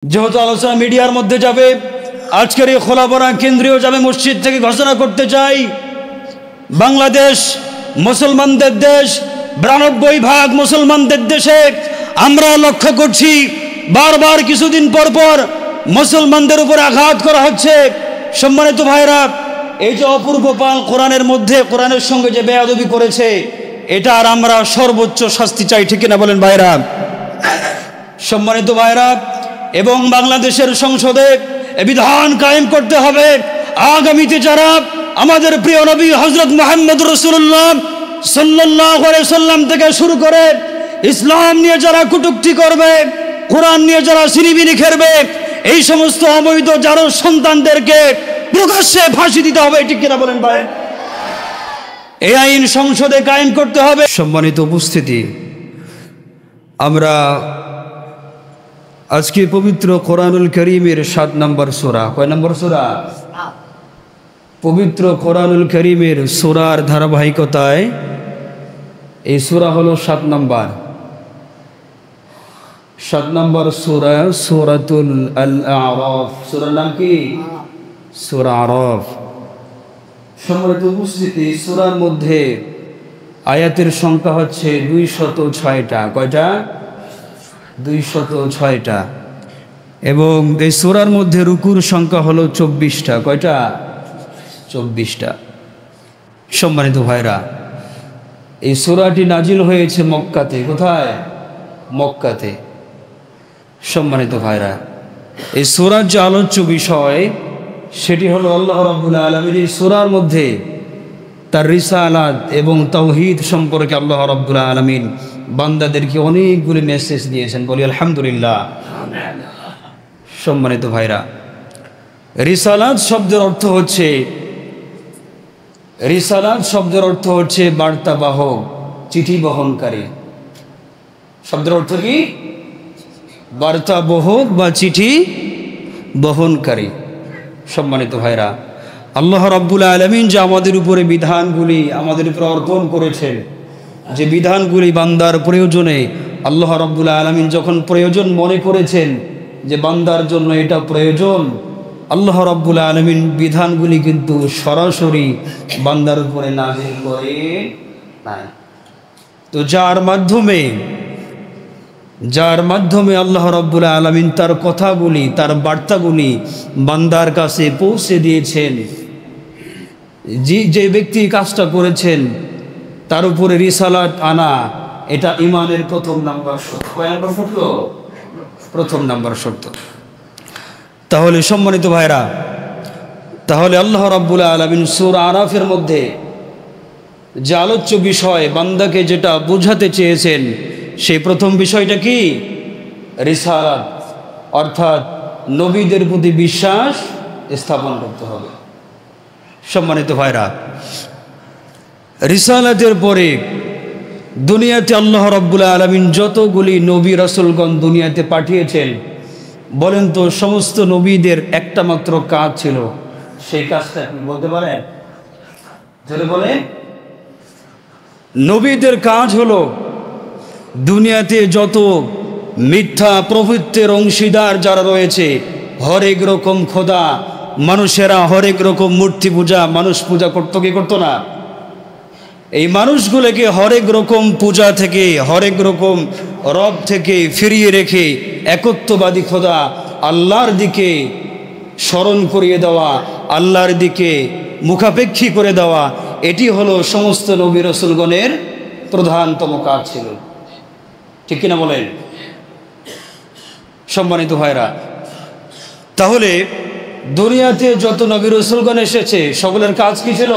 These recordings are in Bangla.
যেহেতু আলোচনা মিডিয়ার মধ্যে যাবে, আজকের এই খোলাপড়া কেন্দ্রীয় জামে মসজিদ থেকে ঘোষণা করতে চাই, বাংলাদেশ মুসলমানদের দেশ, 92% মুসলমানদের দেশে আমরা লক্ষ্য করছি বারবার কিছুদিন পর পর মুসলমানদের উপর আঘাত করা হচ্ছে। সম্মানিত ভাইরা, এই যে অপূর্ব পাল কোরআনের মধ্যে কোরআনের সঙ্গে যে বেয়াদবি করেছে, এটা আর আমরা সর্বোচ্চ শাস্তি চাই, ঠিক কিনা বলেন ভাইরা? সম্মানিত ভাইরা, এবং বাংলাদেশের সংসদে এ বিধান কায়েম করতে হবে, আগামীতে যারা আমাদের প্রিয় নবী হযরত মুহাম্মদ রাসূলুল্লাহ সাল্লাল্লাহু আলাইহি সাল্লাম থেকে শুরু করে ইসলাম নিয়ে যারা কটূক্তি করবে, কোরআন নিয়ে যারা সিনিবিনি খেলবে, এই সমস্ত অবৈধ যারা সন্তানদেরকে প্রকাশ্যে ফাঁসি দিতে হবে, ঠিক কিনা বলেন ভাই? এই আইন সংসদে কায়েম করতে হবে। সম্মানিত উপস্থিতি, আমরা আজকে পবিত্র কোরআনুল কারীমের 7 নম্বর সূরা, কয় নম্বর সূরা? পবিত্র কোরআনুল কারীমের সূরার ধারাবাহিকতায় এই সূরা হলো 7 নম্বর সূরা, সূরাতুল আ'রাফ। সূরার নাম কি? সূরা আ'রাফ। সম্মানিত উপস্থিতি, সূরার মধ্যে আয়াতের সংখ্যা হচ্ছে 206টা। কয়টা? 206টা। এবং এই সূরার মধ্যে রুকুর সংখ্যা হলো 24টা। কয়টা? 24টা। সম্মানিত ভাইরা, এই সূরাটি নাজিল হয়েছে মক্কাতে। কোথায়? মক্কাতে। সম্মানিত ভাইরা, এই সূরার যে আলোচ্য বিষয় সেটি হলো আল্লাহ রাব্বুল আলামিন এই সূরার মধ্যে তার রিসালাত এবং তাওহীদ সম্পর্কে আল্লাহ রাব্বুল আলামিন বান্দাদেরকে অনেকগুলি মেসেজ দিয়েছেন। বলি আলহামদুলিল্লাহ। সম্মানিত ভাইরা, রিসালাত শব্দের অর্থ হচ্ছে বার্তাবাহক, চিঠি বহনকারী। শব্দের অর্থ কি? বার্তাবাহক বা চিঠি বহনকারী। সম্মানিত ভাইরা, আল্লাহ রাব্বুল আলামিন যে আমাদের উপরে বিধানগুলি আমাদের উপর অর্পণ করেছেন, যে বিধানগুলি বান্দার প্রয়োজনে আল্লাহ রাব্বুল আলামিন যখন প্রয়োজন মনে করেছেন যে বান্দার জন্য এটা প্রয়োজন, আল্লাহ রাব্বুল আলামিন বিধানগুলি কিন্তু সরাসরি বান্দার উপরে নাযিল করে নাই। তো যার মাধ্যমে আল্লাহ রাব্বুল আলামিন তার কথাগুলি, তার বার্তাগুলি বান্দার কাছে পৌঁছে দিয়েছেন, যে ব্যক্তি কাজটা করেছেন তার উপরে রিসালাত আনা, এটা ঈমানের প্রথম নাম্বার শর্ত। কয় নাম্বার শর্ত? প্রথম নাম্বার শর্ত। তাহলে সম্মানিত ভাইরা, তাহলে আল্লাহ রাব্বুল আলামিন সূরা আরাফের মধ্যে যে আলোচ্য বিষয় বান্দাকে যেটা বোঝাতে চেয়েছেন, সেই প্রথম বিষয়টা কি? রিসালাত, অর্থাৎ নবীদের প্রতি বিশ্বাস স্থাপন করতে হবে। সম্মানিত ভাইরা, রিসালাতের পরে দুনিয়াতে আল্লাহ রাব্বুল আলামিন যতগুলি নবী রাসূলগণ দুনিয়াতে পাঠিয়েছেন, বলেন তো সমস্ত নবীদের একটা মাত্র কাজ ছিল, সেই কাজটা কি বলতে পারেন? যদি বলেন, নবীদের কাজ হলো দুনিয়াতে যত মিথ্যা প্রভুত্বের অংশীদার যারা রয়েছে, হরেক রকম খোদা, মানুষেরা হরেক রকম মূর্তি পূজা মানুষ পূজা করতো কি করতো না? এই মানুষগুলোকে হরেক রকম পূজা থেকে, হরেক রকম রব থেকে ফিরিয়ে রেখে একত্ববাদী খোদা আল্লাহর দিকে স্মরণ করিয়ে দেওয়া, আল্লাহর দিকে মুখাপেক্ষী করে দেওয়া, এটি হলো সমস্ত নবী রাসূলগণের প্রধানতম কাজ ছিল। ঠিক কিনা বলেন? সম্মানিত ভাইরা, তাহলে দুনিয়াতে যত নবী রাসূলগণ এসেছে সকলের কাজ কি ছিল?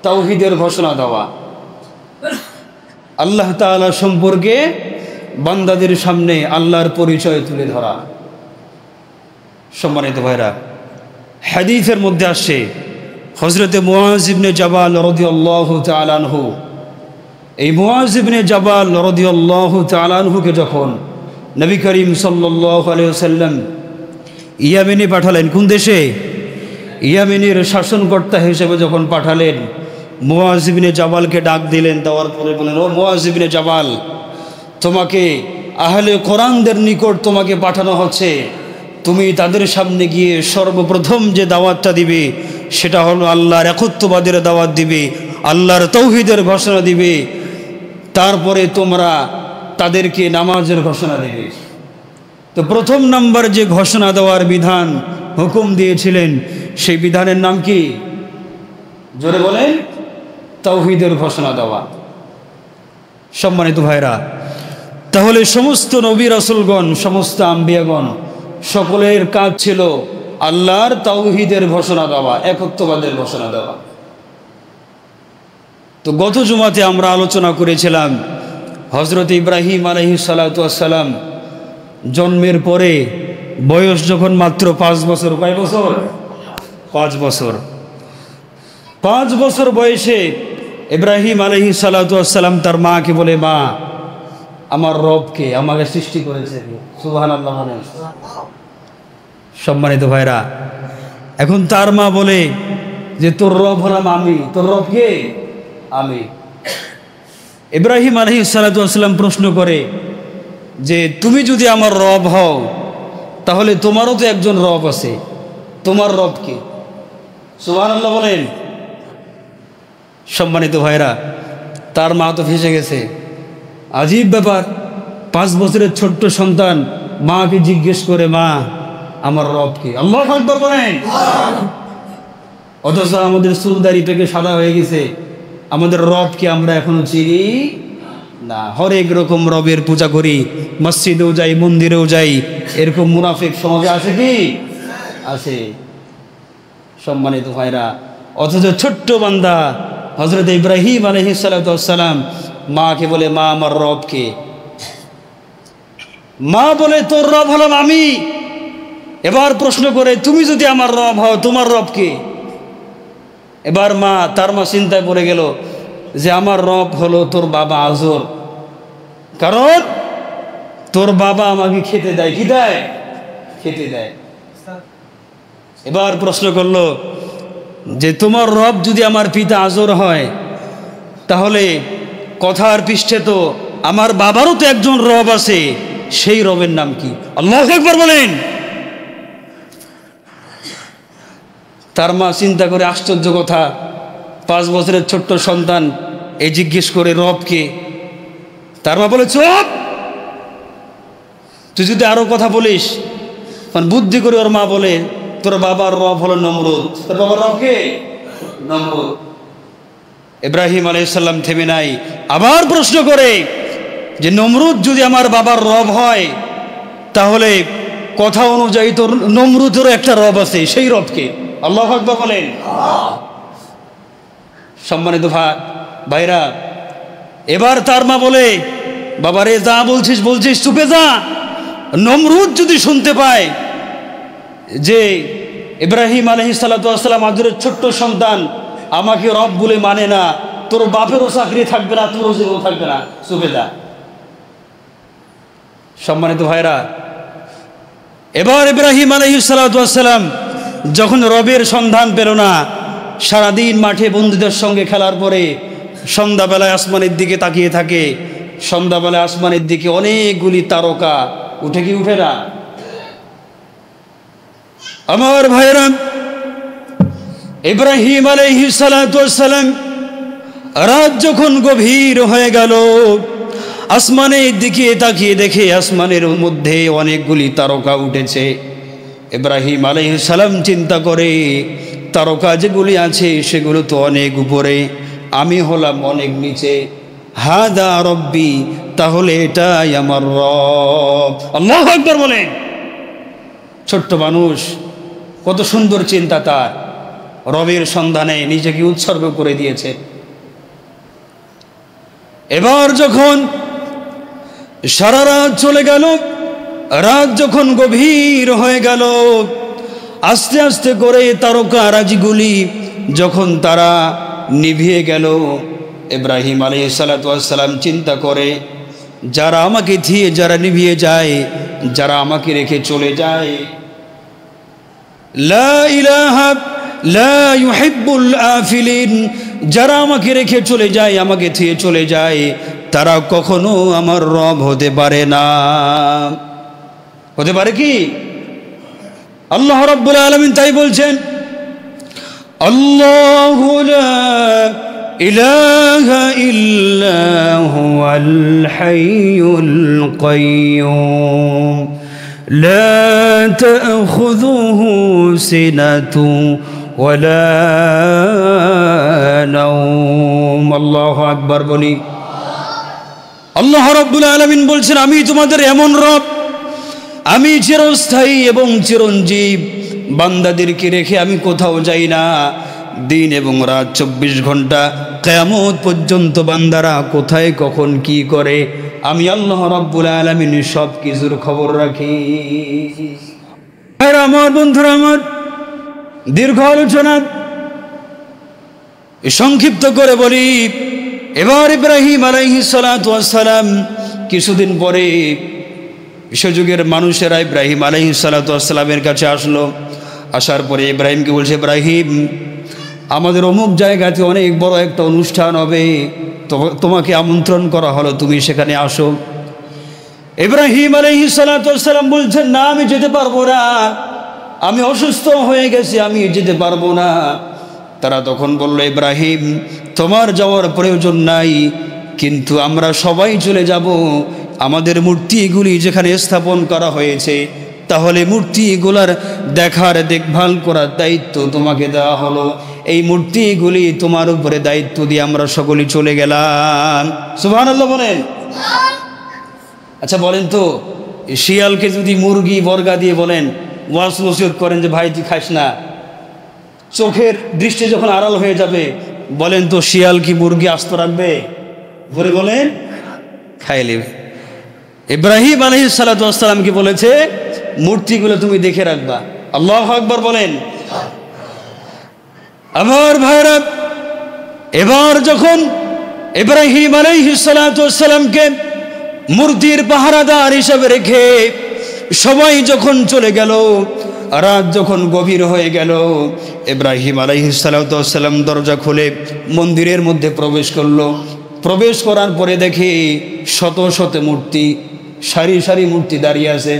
তাওহীদের ঘোষণা দেওয়া, আল্লাহ তাআলা সম্পর্কে বান্দাদের সামনে আল্লাহর পরিচয় তুলে ধরা। সম্মানিত ভাইরা, হাদিসের মধ্যে আসছে হযরতে মুআয ইবনে জাবাল রাদিয়াল্লাহু তাআলা আনহু, এই মুআয ইবনে জাবাল রাদিয়াল্লাহু তাআলা আনহুকে যখন নবী করিম সাল্লাল্লাহু আলাইহি ওয়াসাল্লাম ইয়ামেনে পাঠালেন, কোন দেশে? ইয়ামেনের শাসনকর্তা হিসেবে যখন পাঠালেন, মুআয ইবনে জাবালকে ডাক দিলেন, দেওয়ার পরে বলেন, ও মুআয ইবনে জাবাল, তোমাকে আহলে কোরআনদের নিকট তোমাকে পাঠানো হচ্ছে, তুমি তাদের সামনে গিয়ে সর্বপ্রথম যে দাওয়াতটা দিবে সেটা হলো আল্লাহর একত্ববাদের দাওয়াত দিবে, আল্লাহর তৌহিদের ঘোষণা দিবে, তারপরে তোমরা তাদেরকে নামাজের ঘোষণা দেবে। তো প্রথম নাম্বার যে ঘোষণা দেওয়ার বিধান হুকুম দিয়েছিলেন সেই বিধানের নাম কি? জোরে বলেন। তাওহীদের ঘোষণা দেওয়া। সম্মানিত ভাইরা, তাহলে সমস্ত নবী রাসূলগণ, সমস্ত আম্বিয়াগণ সকলের কাজ ছিল আল্লাহর তাওহীদের ঘোষণা দেওয়া, একত্ববাদের ঘোষণা দেওয়া। তো গত জুমাতে আমরা আলোচনা করেছিলাম হযরত ইব্রাহিম আলাইহিস সালাতু ওয়াস সালাম জন্মের পরে বয়স যখন মাত্র 5 বছর, কয় বছর? 5 বছর। 5 বছর বয়সে ইব্রাহিম আলাইহিস সালাতু ওয়াস সালাম তার মাকে বলে, মা, আমার রবকে, আমাকে সৃষ্টি করেছে। সুবহানাল্লাহ। সম্মানিত ভাইরা, এখন তার মা বলে যে তোর রব হলাম আমি। তোর রব কে? আমি। ইব্রাহিম আলাইহিস সালাতু ওয়াস সালাম প্রশ্ন করে যে তুমি যদি আমার রব হও তাহলে তোমারও তো একজন রব আছে, তোমার রব কে? সুবহানাল্লাহ বলেন। সম্মানিত ভাইরা, তার মা তো ফেঁসে গেছে। আজীব ব্যাপার, 5 বছরের ছোট্ট সন্তান মাকে জিজ্ঞেস করে, মা, আমার রব কে? আল্লাহু আকবার বলেন। অথচ আমাদের চুলদারি পেকে সাদা হয়ে গেছে, আমাদের রবকে আমরা এখনো চিনি না। হরেক রকম রবের পূজা করি, মসজিদেও যাই, মন্দিরেও যাই, এরকম মুনাফিক সমাজে আছে কি? আছে। সম্মানিত ভাইরা, অথচ ছোট্ট বান্দা হযরত ইব্রাহিম আলাইহিস সালাতু ওয়াস সালাম মাকে বলে, মা, আমার রব কে? মা বলে, তোর রব হলাম আমি। এবার প্রশ্ন করে, তুমি যদি আমার রব হও তোমার রব কে? এবার তার মা চিন্তায় পড়ে গেল যে আমার রব হলো তোর বাবা আজর, কারণ তোর বাবা আমাকে খেতে দেয়। কি দেয়? খেতে দেয়। এবার প্রশ্ন করলো যে তোমার রব যদি আমার পিতা আজর হয় তাহলে কথার পৃষ্ঠে তো আমার বাবারও তো একজন রব আছে, সেই রবের নাম কি? আল্লাহু আকবার বলেন। তার মা চিন্তা করে, আশ্চর্য কথা, 5 বছরের ছোট্ট সন্তান এই জিজ্ঞেস করে রব কে? তার মা বলে, চুপ, তুই যদি আরো কথা বলিস। বুদ্ধি করে ওর মা বলে, তোর বাবার রব হলো নমরুদ। তোর বাবার রব কে? নমরুদ। ইব্রাহিম আলাইহিস সালাম থেমে নাই, আবার প্রশ্ন করে যে নমরুদ যদি আমার বাবার রব হয় তাহলে কথা অনুযায়ী তোর নমরুদেরও একটা রব আছে, সেই রবকে? আল্লাহু আকবার বলেন। সম্মানিত ভাইরা, এবার তার মা বলে, বাবারে যা বলছিস চুপে যা। নমরুদ যদি শুনতে পায় যে ইব্রাহিম আলাইহিস সালাতু ওয়াস সালাম আজরের ছোট্ট সন্তান আমাকে রব বলে মানে না, তোর বাপেরও চাকরি থাকবে না, তোরও জীবন থাকবে না, চুপে যা। সম্মানিত ভাইরা, এবার ইব্রাহিম আলাইহিস সালাতু ওয়াস সালাম যখন রবের সন্ধান পেল না, সারাদিন মাঠে বন্ধুদের সঙ্গে খেলার পরে সন্ধ্যাবেলায় আসমানের দিকে তাকিয়ে থাকে। সন্ধ্যাবেলায় আসমানের দিকে অনেকগুলি তারকা উঠে কি উঠে না? আমার ভাইরা, ইব্রাহিম আলাইহিস সালাতু ওয়াস সালাম রাত যখন গভীর হয়ে গেল, আসমানের দিকে তাকিয়ে দেখে আসমানের মধ্যে অনেকগুলি তারকা উঠেছে। ইব্রাহিম আলাইহিস সালাম চিন্তা করে, তারকা যেগুলি আছে সেগুলো তো অনেক উপরে, আমি হলাম অনেক নিচে। হাদা রব্বি, তাহলে এটাই আমার রব। আল্লাহু আকবার বলেন। ছোট্ট মানুষ, কত সুন্দর চিন্তা তার, রবের সন্ধানে নিজেকে উৎসর্গ করে দিয়েছে। এবার যখন সারা রাত চলে গেল, রাত যখন গভীর হয়ে গেল, আস্তে আস্তে করে তারকারাজিগুলি যখন তারা নিভিয়ে গেল, ইব্রাহিম আলাইহিস সালাতু ওয়াস সালাম চিন্তা করে, যারা আমাকে দিয়ে যারা নিভিয়ে যায়, যারা আমাকে রেখে চলে যায়, লা ইলাহা লা ইউহিব্বুল আফিলিন, যারা আমাকে রেখে চলে যায়, আমাকে দিয়ে চলে যায়, তারা কখনো আমার রব হতে পারে না। হতে পারে কি? আল্লাহ রাব্বুল আলামিন তাই বলছেন, আল্লাহু লা ইলাহা ইল্লা হুয়াল হাইয়ুল কাইয়্যুম লা তা'খুযুহু সিনাতুন ওয়ালা নাওম। আল্লাহু আকবার বলি। আল্লাহ রাব্বুল আলামিন বলছেন, আমি তোমাদের এমন রব, আমি চিরস্থায়ী এবং চিরঞ্জীব, বান্দাদেরকে রেখে আমি কোথাও যাই না। দিন এবং রাত 24 ঘন্টা কিয়ামত পর্যন্ত বান্দারা কোথায় কখন কি করে আমি আল্লাহ রাব্বুল আলামিন সব কিছুর খবর রাখি। আমার বন্ধুরা, আমার দীর্ঘ আলোচনা সংক্ষিপ্ত করে বলি। এবার ইব্রাহিম আলাইহিস সালাতু ওয়াস সালাম কিছুদিন পরে বিশ্বযুগের মানুষেরা ইব্রাহিম আলাইহিস সালাতু ওয়াস সালামের কাছে আসলো। আসার পরে ইব্রাহিমকে বলছে, ইব্রাহিম, আমাদের অমুক জায়গাতে অনেক বড় একটা অনুষ্ঠান হবে, তোমাকে আমন্ত্রণ করা হলো, তুমি সেখানে আসো। ইব্রাহিম আলাইহিস সালাতু ওয়াস সালাম বলছেন, না, আমি যেতে পারবো না, আমি অসুস্থ হয়ে গেছি, আমি যেতে পারবো না। তারা তখন বলল, ইব্রাহিম, তোমার যাওয়ার প্রয়োজন নাই, কিন্তু আমরা সবাই চলে যাব। আমাদের মূর্তিগুলি যেখানে স্থাপন করা হয়েছে, তাহলে মূর্তিগুলার দেখার দেখভাল করার দায়িত্ব তোমাকে দেওয়া হলো। এই মূর্তিগুলি তোমার উপরে দায়িত্ব দিয়ে আমরা সকলে চলে গেলাম। সুবহানাল্লাহ বলেন। আচ্ছা বলেন তো, শিয়ালকে যদি মুরগি বর্গা দিয়ে বলেন, ওয়াজ নসিহত করেন যে ভাই তুই খাস না, চোখের দৃষ্টি যখন আড়াল হয়ে যাবে, বলেন তো শিয়াল কি মুরগি আস্ত রাখবে? বলে বলেন, খাই নেবে। ইব্রাহিম আলাইহিস সালাতু ওয়াস সালাম কি বলেছে? মূর্তিগুলো তুমি দেখে রাখবা। আল্লাহু আকবার বলেন। আমার ভাইরা, এবার যখন ইব্রাহিম আলাইহিস সালাতু ওয়াস সালামকে মূর্তির পাহারাদার হিসেবে রেখে সবাই যখন চলে গেল, রাত যখন গভীর হয়ে গেল, ইব্রাহিম আলাইহিস সালাতু ওয়াস সালাম দরজা খুলে মন্দিরের মধ্যে প্রবেশ করলো। প্রবেশ করার পরে দেখে শত শত মূর্তি, সারি সারি মূর্তি দাঁড়িয়ে আছে।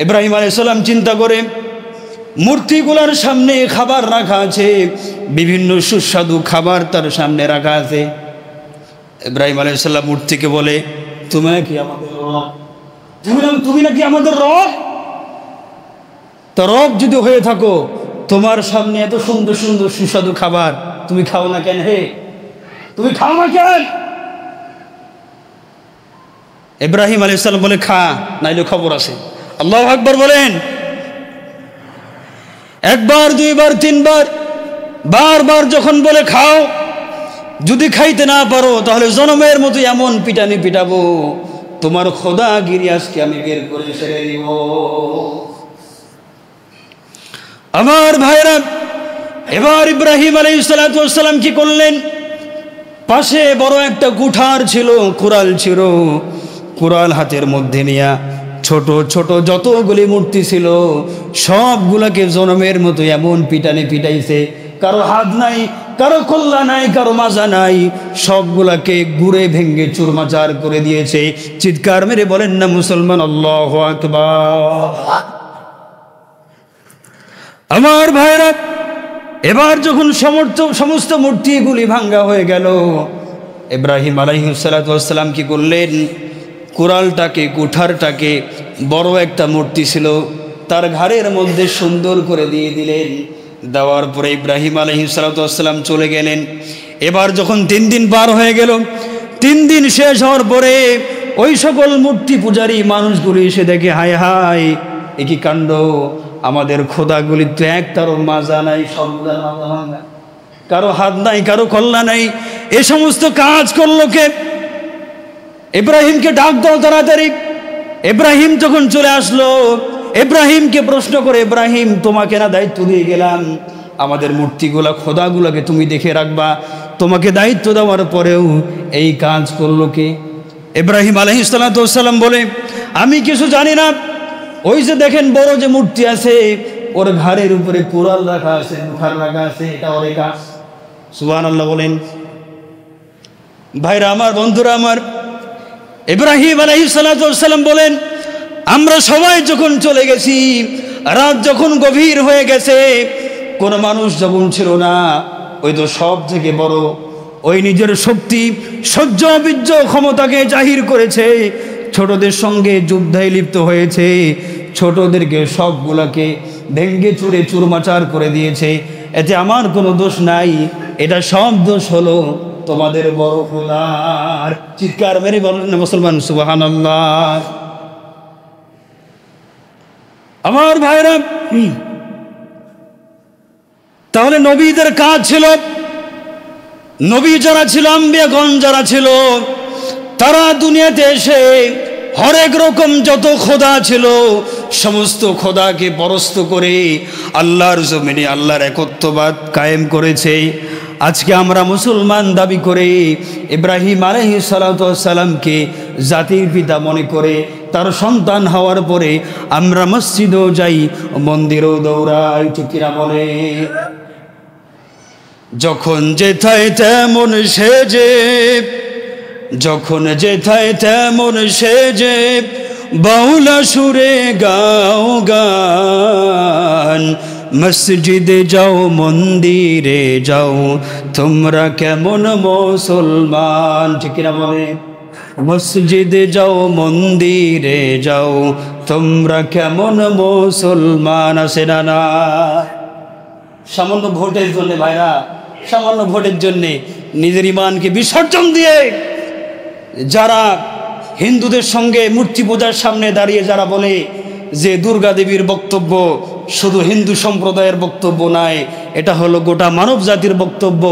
ইব্রাহিম আলাইহিস সালাম চিন্তা করে, মূর্তিগুলোর সামনে খাবার রাখা আছে, বিভিন্ন সুস্বাদু খাবার তার সামনে রাখা আছে। ইব্রাহিম আলাইহিস সালাম মূর্তিকে বলে, তুমি নাকি আমাদের রব? তুমি নাকি আমাদের রব? তো রব যদি হয়ে থাকো, তোমার সামনে এত সুন্দর সুন্দর সুস্বাদু খাবার, তুমি খাও না কেন? হে, তুমি খাও না কেন? ইব্রাহিম আলাইহিস সালাম বলে, খা, নাইলে খবর আছে। আল্লাহু আকবার বলেন। একবার, দুইবার, তিনবার, বারবার যখন বলে খাও, যদি খাইতে না পারো তাহলে জনমের মতো এমন পিটানি পিটাবো, তোমার খোদাগিরি আজকে আমি বের করে ছেড়ে দিব। আমার ভাইরা, এবার ইব্রাহিম আলাইহিস সালাতু ওয়াস সালাম কি করলেন? পাশে বড় একটা কুঠার ছিল, কুড়াল ছিল, কুড়াল হাতের মধ্যে নিয়া ছোট ছোট যতগুলি মূর্তি ছিল সবগুলাকে জনমের মতো এমন পিটানি পিটাইছে। কারো হাত নাই, কারো কল্লা নাই, কারো মাজা নাই, সবগুলাকে গুড়ে ভেঙ্গে চুরমাচার করে দিয়েছে। চিৎকার মেরে বলেন না মুসলমান, আল্লাহু আকবার। আমার ভাইরা, এবার যখন সমস্ত মূর্তিগুলি ভাঙ্গা হয়ে গেল, ইব্রাহিম আলাইহিস সালাতু ওয়াস সালাম কি করলেন? কুড়ালটাকে, কুঠারটাকে, বড় একটা মূর্তি ছিল তার ঘাড়ের মধ্যে সুন্দর করে দিয়ে দিলেন। দেওয়ার পরে ইব্রাহিম আলাইহিস সালাতু ওয়াস সালাম চলে গেলেন। এবার যখন 3 দিন পার হয়ে গেল, 3 দিন শেষ হওয়ার পরে ওই সকল মূর্তি পূজারী মানুষগুলি এসে দেখে, হায় হায়, এ কি কাণ্ড, আমাদের খোদাগুলি তো একটারও মাজা নাই, সবগুলা মাজা ভাঙা, কারো হাত নাই, কারো কল্লা নাই, এ সমস্ত কাজ করলো কে? ইব্রাহিমকে ডাক দাও তাড়াতাড়ি। ইব্রাহিম যখন চলে আসলো, ইব্রাহিমকে প্রশ্ন করে, ইব্রাহিম, তোমাকে না দায়িত্ব দিয়ে গেলাম আমাদের মূর্তিগুলা, খোদাগুলাকে তুমি দেখে রাখবা, তোমাকে দায়িত্ব দেওয়ার পরেও এই কাজ করলো কে? ইব্রাহিম আলাইহিস সালাতু ওয়াস সালাম বলে, আমি কিছু জানি না, ওই যে দেখেন বড় যে মূর্তি আছে, ওর ঘাড়ের উপরে কুড়াল রাখা আছে, মুখার রাখা আছে, এটা ওর কাজ। সুবহানাল্লাহ বলেন। ভাইরা আমার, বন্ধুরা আমার, ইব্রাহিম আলাইহিস সালাম বলেন, আমরা সবাই যখন চলে গেছি, রাত যখন গভীর হয়ে গেছে, কোনো মানুষ যখন ছিল না, ওই তো সব থেকে বড় ওই নিজের শক্তি, সহ্য বীর্য ক্ষমতাকে জাহির করেছে, ছোটদের সঙ্গে যুদ্ধে লিপ্ত হয়েছে, ছোটদেরকে সবগুলাকে ভেঙ্গে চুরে চুরমাচার করে দিয়েছে। এতে আমার কোনো দোষ নাই, এটা সব দোষ হলো তোমাদের বড় খোদার। চিৎকার মেরে বলেন না মুসলমান সুবহানাল্লাহ। আমার ভাইরা, তাহলে নবীদের কাজ ছিল, নবী যারা ছিল, আম্বিয়াগণ যারা ছিল, তারা দুনিয়াতে এসে হরেক রকম যত খোদা ছিল সমস্ত খোদাকে পরাস্ত করে আল্লাহর জমিনে আল্লাহর একত্ববাদ কায়েম করেছে। আজকে আমরা মুসলমান দাবি করে ইব্রাহিম আলাইহিস সালামকে জাতির পিতা মনে করে তার সন্তান হওয়ার পরে আমরা মসজিদেও যাই, মন্দিরেও দৌড়াই, ঠিক কিনা বলে? যখন যেথায় তেমন সেজে, যখন যেথায় তেমন সেজে বাউলা সুরে গাও গান, মসজিদে যাও মন্দিরে যাও তোমরা কেমন মুসলমান, ঠিক কিনা বলে? মসজিদে যাও মন্দিরে যাও তোমরা কেমন মুসলমান, আছে না না? সামান্য ভোটের জন্য ভাইরা, সামান্য ভোটের জন্যে নিজের ইমানকে বিসর্জন দিয়ে যারা হিন্দুদের সঙ্গে মূর্তি পূজার সামনে দাঁড়িয়ে যারা বলে যে দুর্গা দেবীর বক্তব্য শুধু হিন্দু সম্প্রদায়ের বক্তব্য নয়, এটা হলো গোটা মানব জাতির বক্তব্য,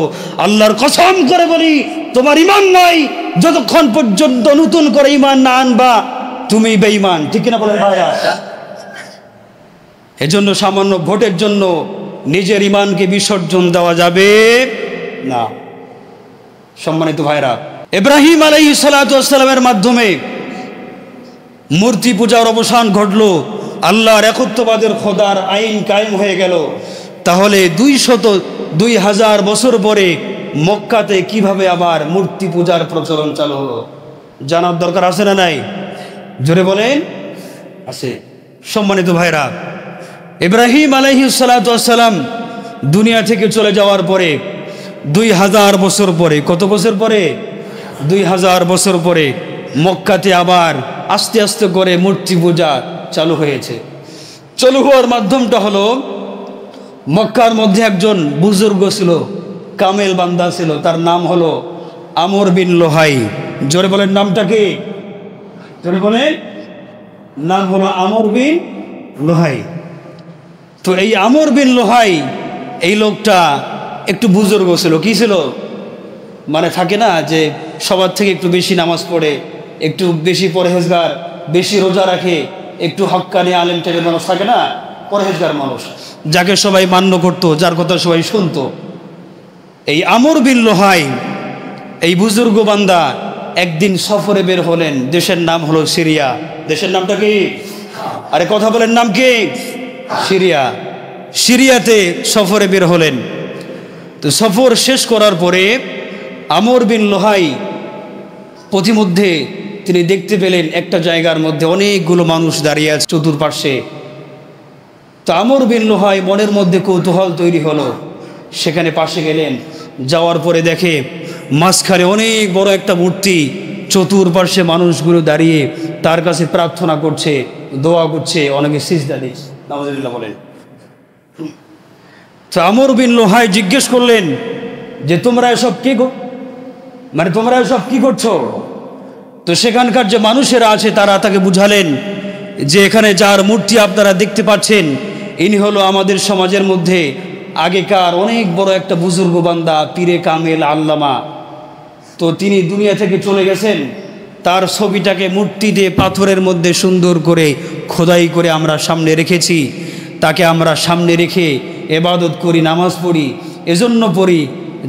আল্লাহর কসম করে বলি তোমার ইমান নাই যতক্ষণ পর্যন্ত নতুন করে ইমান না আনবা তুমি বেঈমান, ঠিক কিনা বলেন ভাইরা? এজন্য সামান্য ভোটের জন্য নিজের ইমানকে বিসর্জন দেওয়া যাবে না। সম্মানিত ভাইরা, ইব্রাহিম আলাইহিস সালামের মাধ্যমে মূর্তি পূজার অবসান ঘটলো, আল্লাহর একত্ববাদের খোদার আইন কায়েম হয়ে গেল। তাহলে 2000 বছর পরে মক্কাতে কিভাবে আবার মূর্তি পূজার প্রচলন চালু হলো জানার দরকার আছে না নাই? জোরে বলেন, আছে। সম্মানিত ভাইরা, ইব্রাহিম আলাইহিস সালাম দুনিয়া থেকে চলে যাওয়ার পরে 2000 বছর পরে, কত বছর পরে? 2000 বছর পরে মক্কাতে আবার আস্তে আস্তে করে মূর্তি পূজা চালু হয়েছে। চালু হওয়ার মাধ্যমটা হলো, মক্কার মধ্যে একজন বুজুর্গ ছিল, কামেল বান্দা ছিল, তার নাম হলো আমর বিন লোহাই। জোরে বলেন নামটা কি? জোরে বলেন, নাম হলো আমর বিন লোহাই। তো এই আমর বিন লোহাই, এই লোকটা একটু বুজুর্গ ছিল। কি ছিল? মানে থাকে না যে সবার থেকে একটু বেশি নামাজ পড়ে, একটু বেশি পরহেজগার, বেশি রোজা রাখে, একটু হক্কানি আলেম টাইপের মানুষ থাকে না, পরহেজগার মানুষ, যাকে সবাই মান্য করতো, যার কথা সবাই শুনতো। এই আমর বিন লোহাই, এই বুজুর্গ বান্দা একদিন সফরে বের হলেন। দেশের নাম হলো সিরিয়া। দেশের নামটা কি? আরে কথা বলেন, নাম কি? সিরিয়া। সিরিয়াতে সফরে বের হলেন। তো সফর শেষ করার পরে আমর বিন লোহাই পথিমধ্যে তিনি দেখতে পেলেন একটা জায়গার মধ্যে অনেকগুলো মানুষ দাঁড়িয়ে আছে চতুর্পার্শ্বে। তো আমর বিন লোহাই মনের মধ্যে কৌতূহল তৈরি হলো, সেখানে পাশে গেলেন। যাওয়ার পরে দেখে মাঝখানে অনেক বড় একটা মূর্তি, চতুর্পার্শ্বে মানুষগুলো দাঁড়িয়ে তার কাছে প্রার্থনা করছে, দোয়া করছে, অনেকে সিজদা দিচ্ছে। নাউজুবিল্লাহ বলেন। তো আমর বিন লোহাই জিজ্ঞেস করলেন যে তোমরা এসব কি তোমরা এসব কি করছো? তো সেখানকার যে মানুষেরা আছে তারা তাকে বুঝালেন যে এখানে যার মূর্তি আপনারা দেখতে পাচ্ছেন ইনি হলো আমাদের সমাজের মধ্যে আগেকার অনেক বড় একটা বুজুর্গ বান্দা, পীরে কামেল আল্লামা। তো তিনি দুনিয়া থেকে চলে গেছেন, তার ছবিটাকে মূর্তি দিয়ে পাথরের মধ্যে সুন্দর করে খোদাই করে আমরা সামনে রেখেছি। তাকে আমরা সামনে রেখে ইবাদত করি, নামাজ পড়ি। এজন্য পড়ি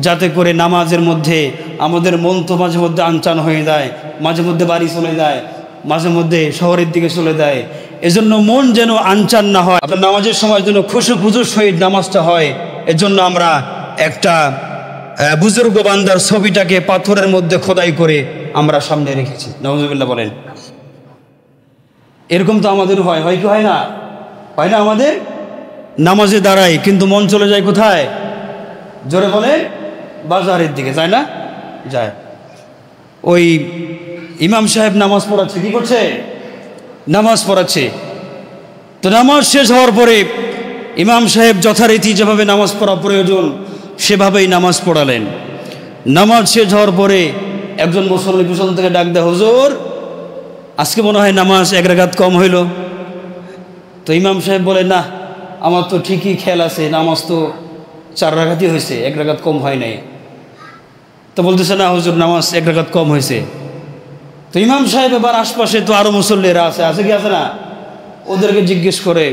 যাতে করে নামাজের মধ্যে আমাদের মন তো মাঝে মধ্যে আনচান হয়ে যায়, মাঝে মধ্যে বাড়ি চলে যায়, মাঝে মধ্যে শহরের দিকে চলে যায়। এজন্য মন যেন আনচান না হয়, আপনার নামাজের সময় যেন খুশু খুজুর সহিত নামাজটা হয়। এজন্য আমরা একটা বুজুর্গ বান্দার ছবিটাকে পাথরের মধ্যে খোদাই করে আমরা সামনে রেখেছি। নাউজুবিল্লাহ বলেন। এরকম তো আমাদের হয়, হয় কি হয় না? হয় না আমাদের? নামাজে দাঁড়াই কিন্তু মন চলে যায় কোথায়? জোরে বলে বাজারের দিকে, যায় না? যায়। ওই ইমাম সাহেব নামাজ পড়াচ্ছে, কি করছে? নামাজ পড়াচ্ছে। তো নামাজ শেষ হওয়ার পরে ইমাম সাহেব যথারীতি যেভাবে নামাজ পড়া প্রয়োজন সেভাবেই নামাজ পড়ালেন। নামাজ শেষ হওয়ার পরে একজন মুসল্লি পিছন থেকে ডাক দেয়, হুজুর আজকে মনে হয় নামাজ এক রাকাত কম হইল। তো ইমাম সাহেব বলে, না আমার তো ঠিকই খেয়াল আছে, নামাজ তো 4 রাকাতই হয়েছে, 1 রাকাত কম হয় নাই। তো বলতেছে, না হুজুর নামাজ 1 রাকাত কম হয়েছে। তো ইমাম সাহেব এবার আশপাশে তো আরও মুসল্লিরা আছে, আছে কি আছে না, ওদেরকে জিজ্ঞেস করে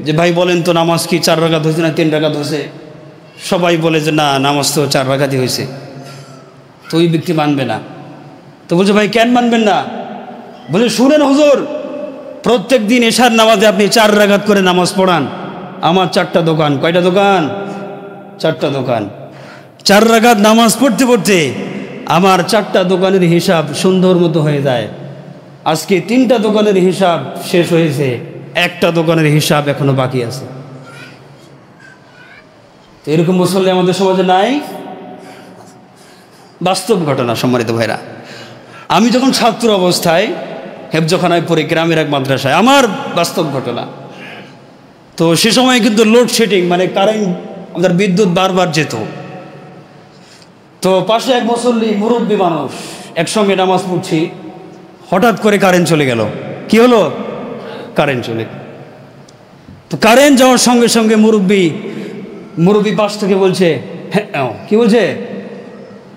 যে ভাই বলেন তো নামাজ কি 4 রাকাত হয়েছে না 3 রাকাত হয়েছে? সবাই বলে যে না নামাজ তো 4 রাকাতই হয়েছে। তো ওই ব্যক্তি মানবে না। তো বলছে, ভাই কেন মানবেন না? বলে, শুনেন হুজুর, প্রত্যেক দিন এশার নামাজে আপনি 4 রাকাত করে নামাজ পড়ান, আমার 4টা দোকান। কয়টা দোকান? 4টা দোকান। 4 রাকাত নামাজ পড়তে পড়তে আমার 4টা দোকানের হিসাব সুন্দর মতো হয়ে যায়। আজকে 3টা দোকানের হিসাব শেষ হয়েছে, 1টা দোকানের হিসাব এখনো বাকি আছে। এরকম মুসল্লি আমাদের সমাজে নাই। বাস্তব ঘটনা সম্মানিত ভাইরা। আমি যখন ছাত্র অবস্থায় হেফজখানায় পড়ি গ্রামের এক মাদ্রাসায়, আমার বাস্তব ঘটনা। তো সে সময় কিন্তু লোডশেডিং, মানে কারেন্ট, আমাদের বিদ্যুৎ বারবার যেত। তো পাশে এক মুসল্লি মুরব্বী মানুষ, একসঙ্গে নামাজ পড়ছি, হঠাৎ করে কারেন্ট চলে গেল। কি হলো? কারেন্ট চলে। তো কারেন্ট যাওয়ার সঙ্গে সঙ্গে মুরব্বী পাশ থেকে বলছে, হ্যাঁ। কি বলছে?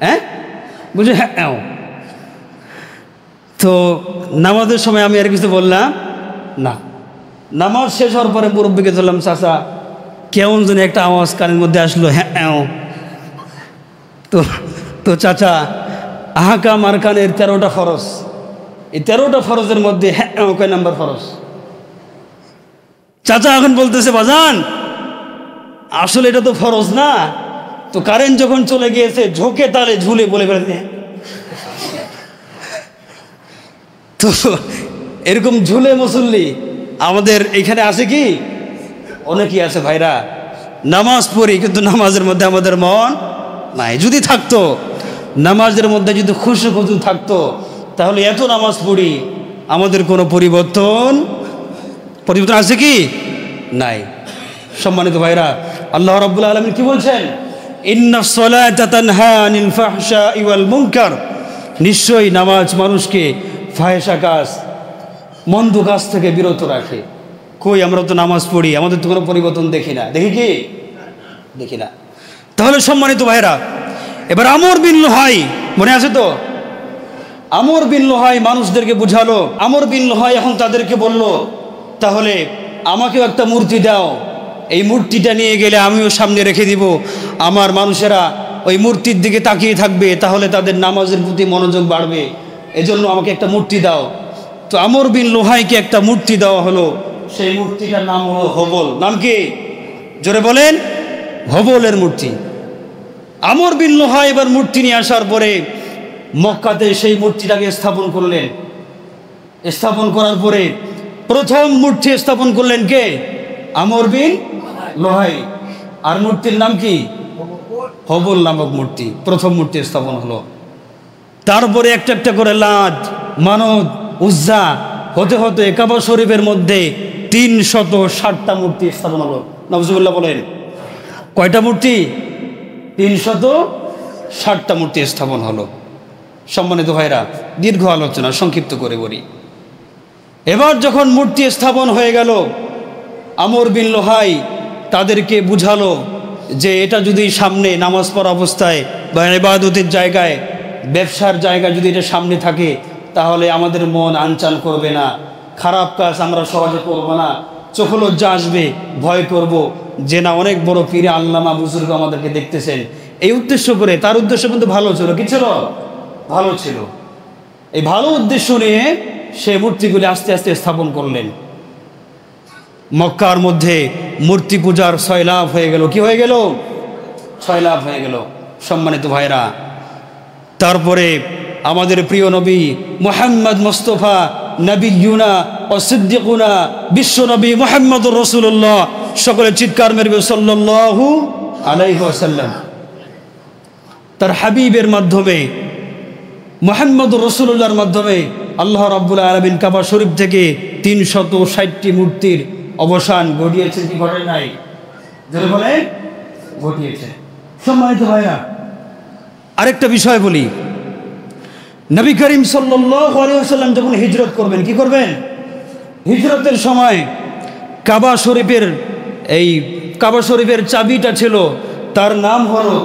হ্যাঁ বলছে, হ্যাঁ। তো নামাজের সময় আমি আর কিছু বললাম না। নামাজ শেষ হওয়ার পরে মুরব্বীকে ধরলাম, চাচা কেমন যেন একটা আওয়াজ কানের মধ্যে আসলো, হ্যাঁ। তো চাচা আহাকাম আরকানের 13টা ফরজ, এই 13টা ফরজের মধ্যে হ্যাঁ কয় নাম্বার ফরজ? চাচা এখন বলতেছে, বাজান আসলে এটা তো ফরজ না। তো কারেন্ট যখন চলে গিয়েছে ঝোঁকে তালে ঝুলে বলে বেড়াতে। তো এরকম ঝুলে মুসল্লি আমাদের এখানে আছে কি? অনেকেই আছে ভাইরা। নামাজ পড়ি কিন্তু নামাজের মধ্যে আমাদের মন নাই। যদি থাকতো, নামাজের মধ্যে যদি খুশু থাকতো, তাহলে এত নামাজ পড়ি আমাদের কোনো পরিবর্তন আছে কি? নাই। সম্মানিত ভাইরা, আল্লাহ রাব্বুল আলামিন কি বলছেন? ইন্নাস সালাতা তানহা আনিল ফাহশাই ওয়াল মুনকার, নিশ্চয়ই নামাজ মানুষকে ফাহেসা কাজ, মন্দ কাজ থেকে বিরত রাখে। কই আমরা তো নামাজ পড়ি, আমাদের তো কোনো পরিবর্তন দেখি না। দেখি কি? দেখি না। তাহলে সম্মানিত ভাইরা, এবার আমর বিন লুহাই, মনে আছে তো? আমর বিন লুহাই মানুষদেরকে বুঝালো। আমর বিন লুহাই এখন তাদেরকে বলল, তাহলে আমাকেও একটা মূর্তি দাও, এই মূর্তিটা নিয়ে গেলে আমিও সামনে রেখে দিব, আমার মানুষেরা ওই মূর্তির দিকে তাকিয়ে থাকবে, তাহলে তাদের নামাজের প্রতি মনোযোগ বাড়বে, এজন্য আমাকে একটা মূর্তি দাও। তো আমর বিন লুহাইকে একটা মূর্তি দেওয়া হলো। সেই মূর্তিটার নাম হলো হবল। নাম কি? জোরে বলেন। হবলের মূর্তি। আমর বিন লুহাই এবার মূর্তি নিয়ে আসার পরে মক্কাতে সেই মূর্তিটাকে স্থাপন করলেন। স্থাপন করার পরে প্রথম মূর্তি স্থাপন করলেন কে? আমর বিন লুহাই। আর মূর্তির নাম কি? হবল নামক মূর্তি। প্রথম মূর্তি স্থাপন হলো। তারপরে একটা একটা করে লাত, মানত, উজ্জা হতে হতে কাবা শরীফের মধ্যে 360টা মূর্তি স্থাপন হলো। নাউজুবিল্লাহ বলেন। কয়টা মূর্তি? 360টা মূর্তি স্থাপন হলো। সম্মানিত ভাইরা, দীর্ঘ আলোচনা সংক্ষিপ্ত করে বলি। এবার যখন মূর্তি স্থাপন হয়ে গেল, আমর বিন লুহাই তাদেরকে বুঝালো যে এটা যদি সামনে নামাজ পড়া অবস্থায় বা ইবাদতের জায়গায়, ব্যবসার জায়গায় যদি এটা সামনে থাকে, তাহলে আমাদের মন আনচান করবে না, খারাপ কাজ আমরা সহজে করব না, চোখ লজ্জা আসবে, ভয় করব যে না অনেক বড় পীরে আল্লামা বুজুর্গ আমাদেরকে দেখতেছেন। এই উদ্দেশ্য করে, তার উদ্দেশ্য কিন্তু ভালো ছিল। কি ছিল? ভালো ছিল। এই ভালো উদ্দেশ্য নিয়ে সে মূর্তিগুলি আস্তে আস্তে স্থাপন করলেন। মক্কার মধ্যে মূর্তি পূজার 6 লাভ হয়ে গেল। কি হয়ে গেল? 6 লাভ হয়ে গেল। সম্মানিত ভাইরা, তারপরে আমাদের প্রিয় নবী মুহাম্মদ মুস্তাফা নবিয়ুনা ও সিদ্দিকুনা বিশ্ব নবী মুহাম্মদুর রাসূলুল্লাহ, সকলে চিৎকার মেরবে সাল্লাল্লাহু আলাইহি ওয়াসাল্লাম। তার হাবিবের মাধ্যমে মুহাম্মদুর রাসূলুল্লাহর মাধ্যমে আল্লাহ রাব্বুল আলামিন কাবা শরীফ থেকে 360টি মূর্তির অবসান ঘটিয়েছেন কি ঘটে নাই? যারা বলে ঘটিয়েছে। সম্মানিত ভাইরা, আরেকটা বিষয় বলি, নবী করিম সাল্লাল্লাহু আলাইহি ওয়াসাল্লাম যখন হিজরত করবেন, কি করবেন? হিজরতের সময় কাবা শরীফের চাবিটা ছিল, তার নাম হলো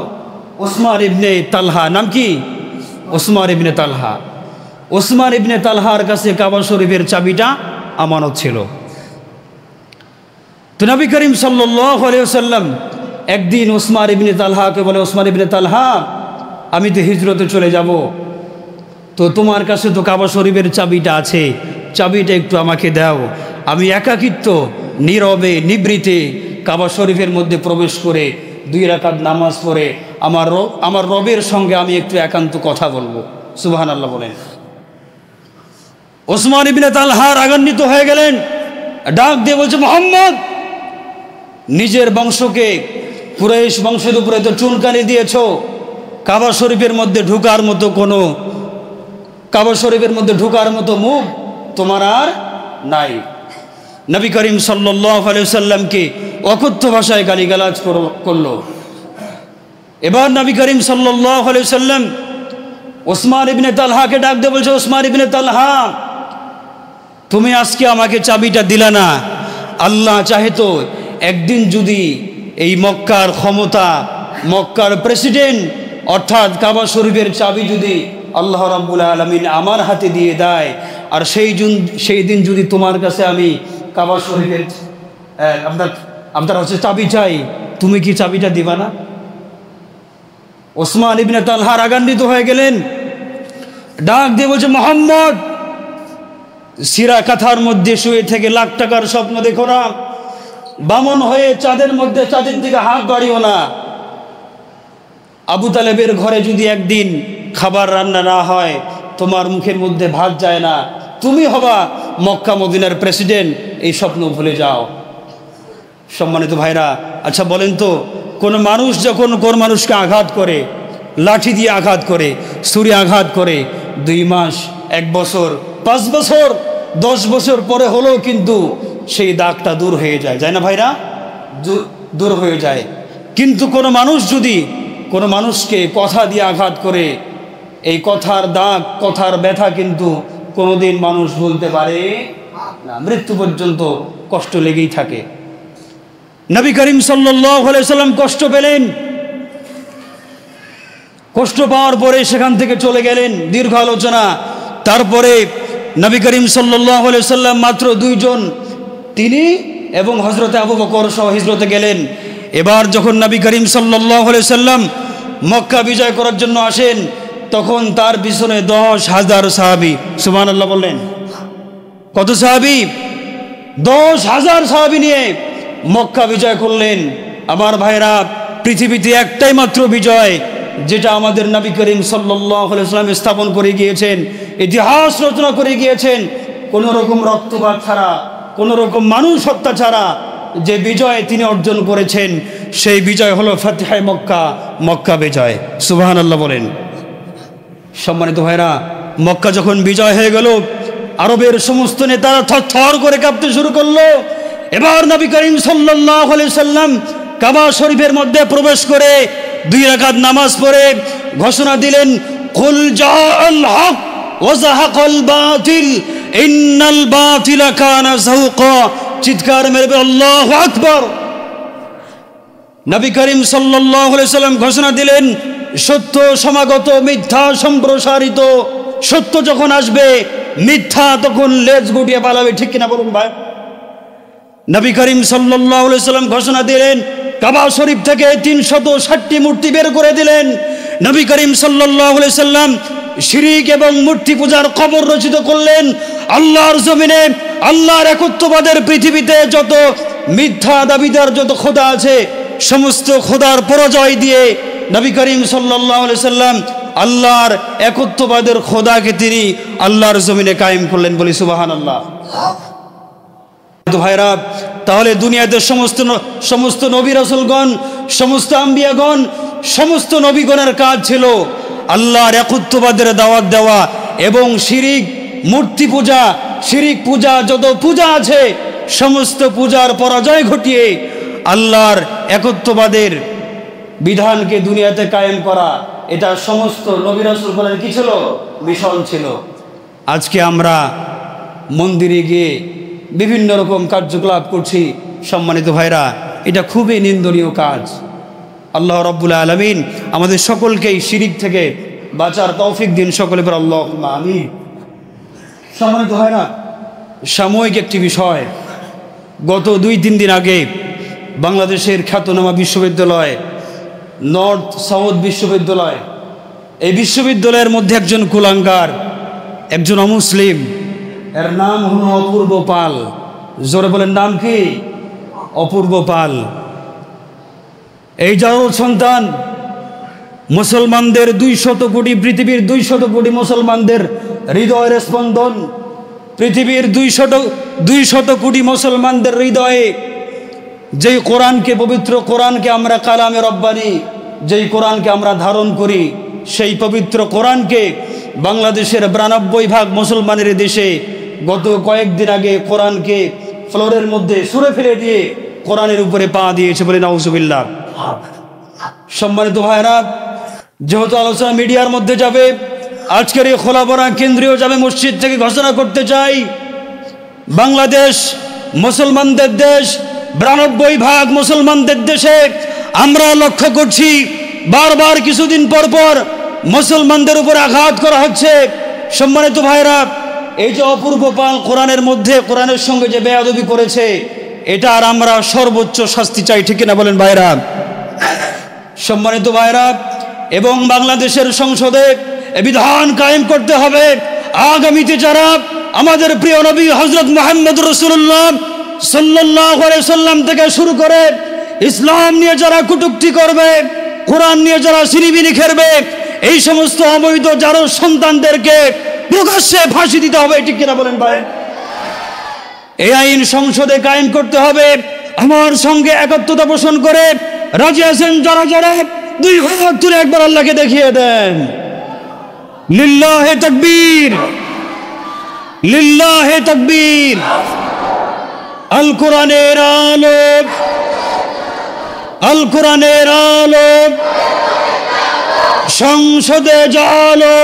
ওসমান ইবনে তালহা। নাম কি? ওসমান ইবনে তালহা। ওসমান ইবনে তালহার কাছে কাবা শরীফের চাবিটা আমানত ছিল। তো নবী করিম সাল্লাল্লাহু আলাইহি ওয়াসাল্লাম একদিন ওসমান ইবনে তালহাকে বলে, ওসমান ইবনে তালহা, আমি তো হিজরতে চলে যাব, তো তোমার কাছে তো কাবা শরীফের চাবিটা আছে, চাবিটা একটু আমাকে দাও, আমি একাকিত্ব নীরবে নিবৃতে কাবা শরীফের মধ্যে প্রবেশ করে 2 রাকাত নামাজ পড়ে আমার রবের সঙ্গে আমি একটু একান্ত কথা বলবো। সুবহানাল্লাহ বলেন। ওসমান ইবনে তালহা রাগান্বিত হয়ে গেলেন, ডাক দিয়ে বলছে, মুহাম্মদ, নিজের বংশকে, কুরাইশ বংশের উপরে তো চুনকানি দিয়েছো, কাবা শরীফের মধ্যে ঢোকার মতো মুখ তোমার আর নাই। নবী করিম সাল্লাল্লাহু আলাইহি ওয়াসাল্লামকে অকথ্য ভাষায় গালিগালাজ করলো। এবার নবী করিম সাল্লাল্লাহু আলাইহি ওয়াসাল্লাম ওসমান ইবনে তালহাকে ডাক দিয়ে বলছে, ওসমান ইবনে তালহা, তুমি আজকে আমাকে চাবিটা দিলা না, আল্লাহ চাহে তো একদিন যদি এই মক্কার ক্ষমতা, মক্কার প্রেসিডেন্ট অর্থাৎ কাবা শরীফের চাবি যদি আল্লাহ রাব্বুল আলামিন আমার হাতে দিয়ে দেয়, আর সেই দিন যদি তোমার কাছে আমি কাবা শরীফের আপনার চাবি চাই, তুমি কি চাবিটা দিবা না? ওসমান ইবনে তালহা রাগান্বিত হয়ে গেলেন, ডাক দিয়ে বলছে, মুহাম্মদ, সিরা কাথার মধ্যে শুয়ে থেকে লাখ টাকার স্বপ্ন দেখো না, বামন হয়ে চাঁদের দিকে হাত বাড়িও না। আবু তালেবের ঘরে যদি একদিন খাবার রান্না না হয়, তোমার মুখের মধ্যে ভাত যায় না, তুমি হবা মক্কা মদিনার প্রেসিডেন্ট, এই স্বপ্ন ভুলে যাও। সম্মানিত ভাইরা, আচ্ছা বলেন তো, কোন মানুষ যখন কোন মানুষকে আঘাত করে, লাঠি দিয়ে আঘাত করে, ছুরি আঘাত করে, 2 মাস, 1 বছর, 5 বছর, 10 বছর পরে হলেও কিন্তু সেই দাগটা দূর হয়ে যায়, যায় না ভাইরা? দূর হয়ে যায়। কিন্তু কোনো মানুষ যদি কোনো মানুষকে কথা দিয়ে আঘাত করে, এই কথার দাগ, কথার ব্যথা কিন্তু কোনোদিন মানুষ ভুলতে পারে না, মৃত্যু পর্যন্ত কষ্ট লেগেই থাকে। নবী করিম সাল্লাল্লাহু আলাইহি ওয়াসাল্লাম কষ্ট পেলেন, কষ্ট পাওয়ার পরে সেখান থেকে চলে গেলেন, দীর্ঘ আলোচনা। তারপরে নবী করিম সাল্লাল্লাহু আলাইহি ওয়াসাল্লাম মাত্র 2 জন, তিনি এবং হযরতে আবু বকর সহ হিজরতে গেলেন। এবার যখন নবী করিম সাল্লাল্লাহু আলাইহি ওয়াসাল্লাম মক্কা বিজয় করার জন্য আসেন, তখন তার পিছনে 10,000 সাহাবী। সুবহানাল্লাহ বললেন। কত সাহাবী? 10,000 সাহাবী নিয়ে মক্কা বিজয় করলেন। আমার ভাইরা, পৃথিবীতে একটাই মাত্র বিজয় যেটা আমাদের নবী করিম সাল্লাল্লাহু আলাইহি ওয়াসাল্লাম স্থাপন করে গিয়েছেন, ইতিহাস রচনা করে গিয়েছেন, কোনো রকম রক্তপাত ছাড়া, কোনো রকম মানুষ হত্যা ছাড়া যে বিজয় তিনি অর্জন করেছেন, সেই বিজয় হলো ফাতিহে মক্কা, মক্কা বিজয়। সুবহানাল্লাহ বলেন। সম্মানিত ভাইরা, মক্কা যখন বিজয় হয়ে গেল, আরবের সমস্ত নেতারা থরথর করে কাঁপতে শুরু করলো। এবার নবী করিম সাল্লাল্লাহু আলাইহি ওয়াসাল্লাম কাবা শরীফের মধ্যে প্রবেশ করে 2 রাকাত নামাজ পড়ে ঘোষণা দিলেন, কুল জাআল হক ওয়া যাহাকাল বাতিল ইন্নাল বাতিলা কানা যাহুকা। চিৎকার মেরে আল্লাহু আকবার। নবী করিম সাল্লাল্লাহু আলাইহি ওয়াসাল্লাম ঘোষণা দিলেন, সত্য সমাগত, মিথ্যা সম্প্রসারিত। সত্য যখন আসবে, মিথ্যা তখন লেজ গুটিয়ে পালাবে। ঠিক কিনা বলুন ভাই? নবী করিম সাল্লাল্লাহু আলাইহি ওয়াসাল্লাম ঘোষণা দিলেন, কাবা শরীফ থেকে 360টি মূর্তি বের করে দিলেন। নবী করিম সাল্লাল্লাহু আলাইহি ওয়াসাল্লাম শিরিক এবং মূর্তি পূজার কবর রচিত করলেন। আল্লাহর জমিনে, আল্লাহর একত্ববাদের পৃথিবীতে যত মিথ্যা দাবিদার, যত খোদা আছে, সমস্ত খোদার পরাজয় দিয়ে নবী করিম সাল্লাল্লাহু আলাইহি সাল্লাম আল্লাহর একত্ববাদের খোদাকে তিনি আল্লাহর জমিনে কায়েম করলেন, বলি সুবহানাল্লাহ। তো ভাইরা, তাহলে দুনিয়াতে সমস্ত নবী রাসূলগণ, সমস্ত আম্বিয়াগণ, সমস্ত নবীগণের কাজ ছিল আল্লাহর একত্ববাদের দাওয়াত দেওয়া এবং শিরিক, মূর্তি পূজা, শিরিক পূজা, যত পূজা আছে সমস্ত পূজার পরাজয় ঘটিয়ে আল্লাহর একত্ববাদের বিধানকে দুনিয়াতে কায়েম করা, এটা সমস্ত নবী রাসূলগণের কি ছিল? মিশন ছিল। আজকে আমরা মন্দিরে গিয়ে বিভিন্ন রকম কার্যকলাপ করছি, সম্মানিত ভাইরা, এটা খুবই নিন্দনীয় কাজ। আল্লাহ রাব্বুল আলামিন আমাদের সকলকেই শিরিক থেকে বাঁচার তৌফিক দিন, সকলে পর আল্লাহুম্মা আমিন। সম্মানিত ভাইরা, সাময়িক একটি বিষয়, গত 2-3 দিন আগে বাংলাদেশের খ্যাতনামা বিশ্ববিদ্যালয়, নর্থ সাউথ বিশ্ববিদ্যালয়, এই বিশ্ববিদ্যালয়ের মধ্যে একজন কুলাঙ্গার, একজন অমুসলিম, এর নাম হলো অপূর্ব পাল। জোরে বলেন, নাম কি? অপূর্ব পাল। এই জারুল সন্তান মুসলমানদের 200 কোটি, পৃথিবীর 200 কোটি মুসলমানদের হৃদয়ের স্পন্দন, পৃথিবীর 200 কোটি মুসলমানদের হৃদয়ে যেই কোরআনকে, পবিত্র কোরআনকে আমরা কালামে রব্বানি, যেই কোরআনকে আমরা ধারণ করি, সেই পবিত্র কোরআনকে বাংলাদেশের 92% মুসলমানের দেশে গত কয়েকদিন আগে কোরআনকে ফ্লোরের মধ্যে ছুঁড়ে ফেলে দিয়ে কোরআনের উপরে পা দিয়েছে, বলে নাউজুবিল্লাহ। সম্মানিত ভাইরা, যেহেতু আলোচনা মিডিয়ার মধ্যে যাবে, আজকের এই খোলাবরা কেন্দ্রীয় জামে মসজিদ থেকে ঘোষণা করতে চাই, বাংলাদেশ মুসলমানদের দেশ, 92% মুসলমানদের দেশে আমরা লক্ষ্য করছি বারবার কিছুদিন পর পর মুসলমানদের উপর আঘাত করা হচ্ছে। সম্মানিত ভাইরা, এই যে অপূর্ব পাল কোরআনের মধ্যে, কোরআনের সঙ্গে যে বেয়াদবি করেছে, এটা আর আমরা সর্বোচ্চ শাস্তি চাই, ঠিক না বলেন ভাইরা? সম্মানিত ভাইরা, এবং বাংলাদেশের সংসদে এ বিধান কায়েম করতে হবে, আগামীতে যারা আমাদের প্রিয় নবী হযরত মুহাম্মদ রাসূলুল্লাহ সাল্লাল্লাহু আলাইহি সাল্লাম থেকে শুরু করে ইসলাম নিয়ে যারা কটূক্তি করবে, কোরআন নিয়ে যারা সিনিবিনি খেলবে, এই সমস্ত অবৈধ যারা সন্তানদেরকে প্রকাশ্যে ফাঁসি দিতে হবে, ঠিক কিনা বলেন ভাই? এই আইন সংসদে কায়েম করতে হবে। আমার সঙ্গে একত্রতা পোষণ করে রাজি আছেন যারা যারা 2 হাত তুলে একবার আল্লাহকে দেখিয়ে দেন। লিল্লাহে তাকবীর, লিল্লাহে তাকবীর। আল কোরআনের আলো, আল কোরআনের আলো, সংসদে জালো।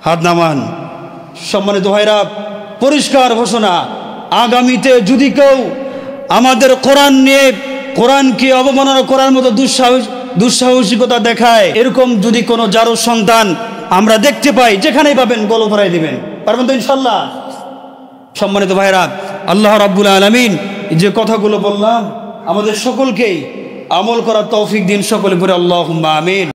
হাত নামান। সম্মানিত ভাইরা, পরিষ্কার ঘোষণা, আগামীতে যদি কেউ আমাদের কোরআন নিয়ে, কোরআনকে অবমাননা করার মতো দুঃসাহসিকতা দেখায়, এরকম যদি কোনো জারো সন্তান আমরা দেখতে পাই, যেখানেই পাবেন গলা ভরাই দিবেন, পারবেন তো ইনশাল্লাহ? সম্মানিত ভাইরা, আল্লাহ রাব্বুল আলামিন যে কথাগুলো বললাম আমাদের সকলকেই আমল করার তৌফিক দিন, সকলে পড়ে আল্লাহুম্মা আমিন।